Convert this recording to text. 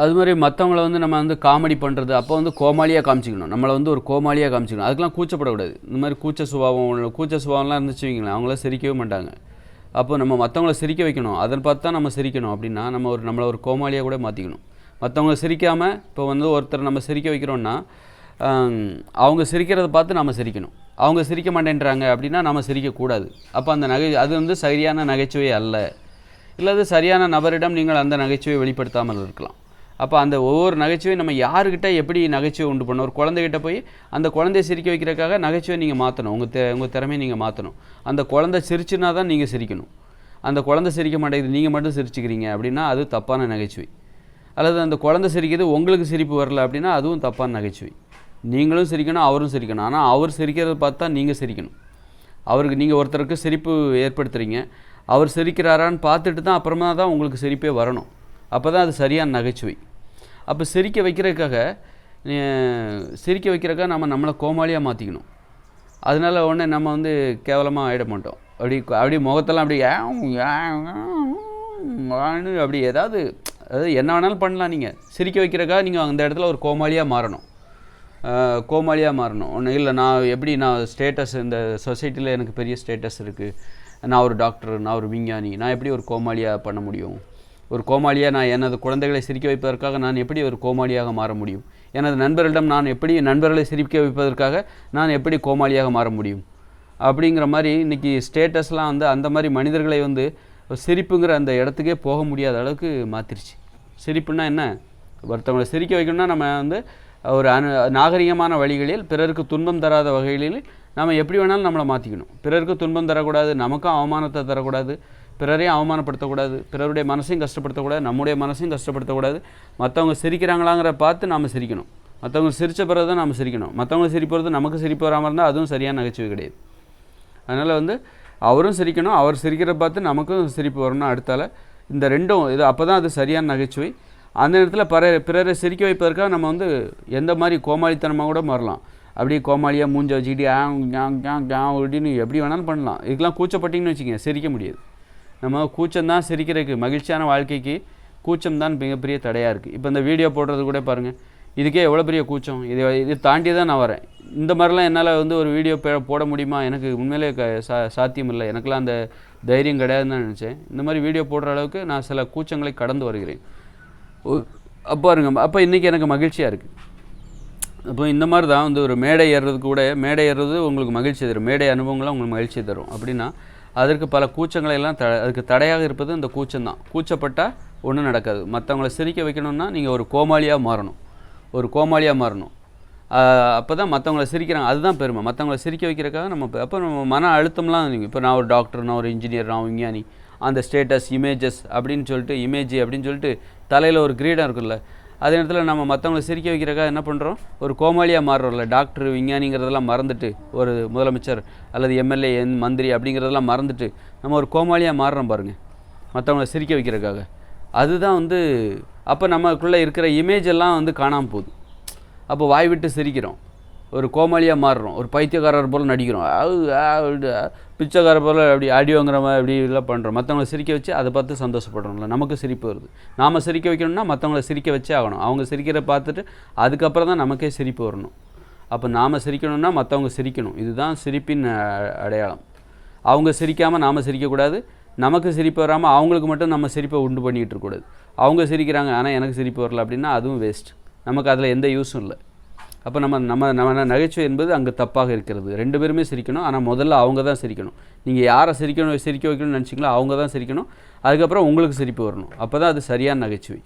அது மாதிரி மற்றவங்கள வந்து நம்ம வந்து காமெடி பண்ணுறது அப்போ வந்து கோமாளியாக காமிச்சிக்கணும். நம்மளை வந்து ஒரு கோமாளியாக காமிச்சிக்கணும். அதுக்கெலாம் கூச்சப்படக்கூடாது. இந்த மாதிரி கூச்ச சுபாவம்லாம் இருந்துச்சு வைங்களேன், அவங்களாம் சிரிக்கவே மாட்டாங்க. அப்போ நம்ம மற்றவங்கள சிரிக்க வைக்கணும், அதை பார்த்து தான் நம்ம சிரிக்கணும். அப்படின்னா நம்மளை ஒரு கோமாளியாக கூட மாற்றிக்கணும். மற்றவங்கள சிரிக்காமல் இப்போ வந்து ஒருத்தர் நம்ம சிரிக்க வைக்கிறோன்னா அவங்க சிரிக்கிறத பார்த்து நம்ம சிரிக்கணும். அவங்க சிரிக்க மாட்டேன்றாங்க அப்படின்னா நம்ம சிரிக்கக்கூடாது. அப்போ அந்த அது வந்து சரியான நகைச்சுவை அல்ல. இல்லது சரியான நபரிடம் நீங்கள் அந்த நகைச்சுவையை வெளிப்படுத்தாமல் இருக்கலாம். அப்போ அந்த ஒவ்வொரு நகைச்சுவையும் நம்ம யாருக்கிட்ட எப்படி நகைச்சுவை உண்டு பண்ணணும். ஒரு குழந்தைகிட்ட போய் அந்த குழந்தைய சிரிக்க வைக்கிறதுக்காக நகைச்சுவை நீங்கள் மாற்றணும். உங்கள் திறமையை நீங்கள் மாற்றணும். அந்த குழந்தை சிரிச்சுனா தான் நீங்கள் சிரிக்கணும். அந்த குழந்தை சிரிக்க மாட்டேங்குது, நீங்கள் மட்டும் சிரிச்சுக்கிறீங்க அப்படின்னா அது தப்பான நகைச்சுவை. அல்லது அந்த குழந்தை சிரிக்கிறது உங்களுக்கு சிரிப்பு வரல அப்படின்னா அதுவும் தப்பான நகைச்சுவை. நீங்களும் சிரிக்கணும், அவரும் சிரிக்கணும். ஆனால் அவர் சிரிக்கிறத பார்த்தா நீங்கள் சிரிக்கணும். அவருக்கு நீங்கள் ஒருத்தருக்கு சிரிப்பு ஏற்படுத்துகிறீங்க, அவர் சிரிக்கிறாரான்னு பார்த்துட்டு தான் அப்புறமா தான் உங்களுக்கு சிரிப்பே வரணும். அப்போ தான் அது சரியான நகைச்சுவை. அப்போ சிரிக்க வைக்கிறக்காக நம்மளை கோமாளியாக மாற்றிக்கணும். அதனால உடனே நம்ம வந்து கேவலமாக ஆகிட மாட்டோம். அப்படி முகத்தெல்லாம் அப்படி ஏதாவது என்ன வேணாலும் பண்ணலாம். நீங்கள் சிரிக்க வைக்கிறக்காக நீங்கள் அந்த இடத்துல ஒரு கோமாளியாக மாறணும். ஒன்றும் இல்லை, நான் ஸ்டேட்டஸ் இந்த சொசைட்டியில் எனக்கு பெரிய ஸ்டேட்டஸ் இருக்குது, நான் ஒரு டாக்டர், நான் ஒரு விஞ்ஞானி, நான் எப்படி ஒரு கோமாளியாக பண்ண முடியும்? ஒரு கோமாளியாக நான் எனது குழந்தைகளை சிரிக்க வைப்பதற்காக நான் எப்படி ஒரு கோமாளியாக மாற முடியும்? எனது நண்பர்களிடம் நண்பர்களை சிரிக்க வைப்பதற்காக நான் எப்படி கோமாளியாக மாற முடியும்? அப்படிங்கிற மாதிரி இன்றைக்கி ஸ்டேட்டஸ்லாம் வந்து அந்த மாதிரி மனிதர்களை வந்து சிரிப்புங்கிற அந்த இடத்துக்கே போக முடியாத அளவுக்கு மாற்றிருச்சு. சிரிப்புன்னா என்ன? ஒருத்தவங்களை சிரிக்க வைக்கணும்னா நம்ம வந்து ஒரு நாகரிகமான வழிகளில், பிறருக்கு துன்பம் தராத வகைகளில் நம்ம எப்படி வேணாலும் நம்மளை மாற்றிக்கணும். பிறருக்கு துன்பம் தரக்கூடாது, நமக்கும் அவமானத்தை தரக்கூடாது, பிறரையும் அவமானப்படுத்தக்கூடாது, பிறருடைய மனசையும் கஷ்டப்படுத்தக்கூடாது, நம்முடைய மனசையும் கஷ்டப்படுத்தக்கூடாது. மற்றவங்க சிரிக்கிறாங்களாங்கிற பார்த்து நாம் சிரிக்கணும். மற்றவங்க சிரித்த பிறகு தான் நம்ம சிரிக்கணும். மற்றவங்க சிரிப்பது நமக்கு சிரிப்பு வராமல் இருந்தால் அதுவும் சரியான நகைச்சுவை கிடையாது. அதனால் வந்து அவரும் சிரிக்கணும், அவர் சிரிக்கிறத பார்த்து நமக்கும் சிரிப்பு வரணும். அடுத்தால இந்த ரெண்டும் இது அப்போ தான் அது சரியான நகைச்சுவை. அந்த நேரத்தில் பிறரை சிரிக்க வைப்பதற்காக நம்ம வந்து எந்த மாதிரி கோமாளித்தனமாக கூட மாறலாம். அப்படியே கோமாளியாக மூஞ்ச வச்சுக்கிட்டு அப்படின்னு எப்படி வேணாலும் பண்ணலாம். இதுக்கெல்லாம் கூச்சப்பட்டிங்கன்னு வச்சுக்கோங்க, சிரிக்க முடியாது. நம்ம கூச்சம்தான் சிரிக்கிறதுக்கு, மகிழ்ச்சியான வாழ்க்கைக்கு கூச்சம் தான் மிகப்பெரிய தடையாக இருக்குது. இப்போ இந்த வீடியோ போடுறது கூட பாருங்கள், இதுக்கே எவ்வளோ பெரிய கூச்சம். இது தாண்டி தான் நான் வரேன். இந்த மாதிரிலாம் என்னால் வந்து ஒரு வீடியோ போட முடியுமா? எனக்கு உண்மையிலே சாத்தியம் இல்லை. எனக்கெல்லாம் அந்த தைரியம் கிடையாதுன்னு தான் நினச்சேன். இந்த மாதிரி வீடியோ போடுற அளவுக்கு நான் சில கூச்சங்களை கடந்து வருகிறேன். அப்போ இன்றைக்கி எனக்கு மகிழ்ச்சியாக இருக்குது. அப்போ இந்த மாதிரி தான் வந்து ஒரு மேடை ஏறுறது உங்களுக்கு மகிழ்ச்சி தரும். மேடை அனுபவங்கள்லாம் உங்களுக்கு மகிழ்ச்சி தரும். அப்படின்னா அதற்கு பல கூச்சங்களை எல்லாம் அதுக்கு தடையாக இருப்பது இந்த கூச்சம்தான். கூச்சப்பட்டால் ஒன்றும் நடக்காது. மற்றவங்கள சிரிக்க வைக்கணும்னா நீங்கள் ஒரு கோமாளியாக மாறணும். அப்போ தான் மற்றவங்கள சிரிக்கிறாங்க, அதுதான் பெருமை. மற்றவங்கள சிரிக்க வைக்கிறதுக்காக அப்போ நம்ம மன அழுத்தம்லாம் இப்போ நான் ஒரு டாக்டர், நான் ஒரு இன்ஜினியர், நான் விஞ்ஞானி, அந்த ஸ்டேட்டஸ் இமேஜஸ் அப்படின்னு சொல்லிட்டு தலையில் ஒரு கிரீடம் இருக்குல்ல, அதே நேரத்தில் நம்ம மற்றவங்கள சிரிக்க வைக்கிறக்காக என்ன பண்ணுறோம்? ஒரு கோமாளியாக மாறுறோம்ல. டாக்டர் விஞ்ஞானிங்கிறதெல்லாம் மறந்துட்டு, ஒரு முதலமைச்சர் அல்லது எம்எல்ஏ மந்திரி அப்படிங்கிறதெல்லாம் மறந்துட்டு நம்ம ஒரு கோமாளியாக மாறுறோம் பாருங்கள், மற்றவங்கள சிரிக்க வைக்கிறதுக்காக. அதுதான் வந்து அப்போ நமக்குள்ளே இருக்கிற இமேஜ் எல்லாம் வந்து காணாமல் போகுது. அப்போ வாய் விட்டு சிரிக்கிறோம், ஒரு கோமாளியாக மாறுறோம், ஒரு பைத்தியக்காரர் போல் நடிக்கிறோம், பிச்சைக்காரர் போல் அப்படி அடிவாங்கிற மாதிரி அப்படி எல்லாம் பண்ணுறோம். மற்றவங்களை சிரிக்க வச்சு அதை பார்த்து சந்தோஷப்படுறோம்ல, நமக்கு சிரிப்பு வருது. நாம் சிரிக்க வைக்கணும்னா மற்றவங்கள சிரிக்க வச்சே ஆகணும். அவங்க சிரிக்கிற பார்த்துட்டு அதுக்கப்புறம் தான் நமக்கே சிரிப்பு வரணும். அப்போ நாம் சிரிக்கணும்னா மற்றவங்க சிரிக்கணும். இதுதான் சிரிப்பின் அடையாளம். அவங்க சிரிக்காமல் நாம் சிரிக்கக்கூடாது. நமக்கு சிரிப்பு வராமல் அவங்களுக்கு மட்டும் நம்ம சிரிப்பை உண்டு பண்ணிகிட்டு இருக்கக்கூடாது. அவங்க சிரிக்கிறாங்க ஆனால் எனக்கு சிரிப்பு வரல அப்படின்னா அதுவும் வேஸ்ட். நமக்கு அதில் எந்த யூஸும் இல்லை. அப்போ நம்ம நகைச்சுவை என்பது அங்கே தப்பாக இருக்கிறது. ரெண்டு பேருமே சிரிக்கணும், ஆனால் முதல்ல அவங்க தான் சிரிக்கணும். நீங்கள் யாரை சிரிக்க வைக்கணும்னு நினச்சிங்களோ அவங்க தான் சிரிக்கணும். அதுக்கப்புறம் உங்களுக்கு சிரிப்பு வரணும். அப்போ தான் அது சரியான நகைச்சுவை.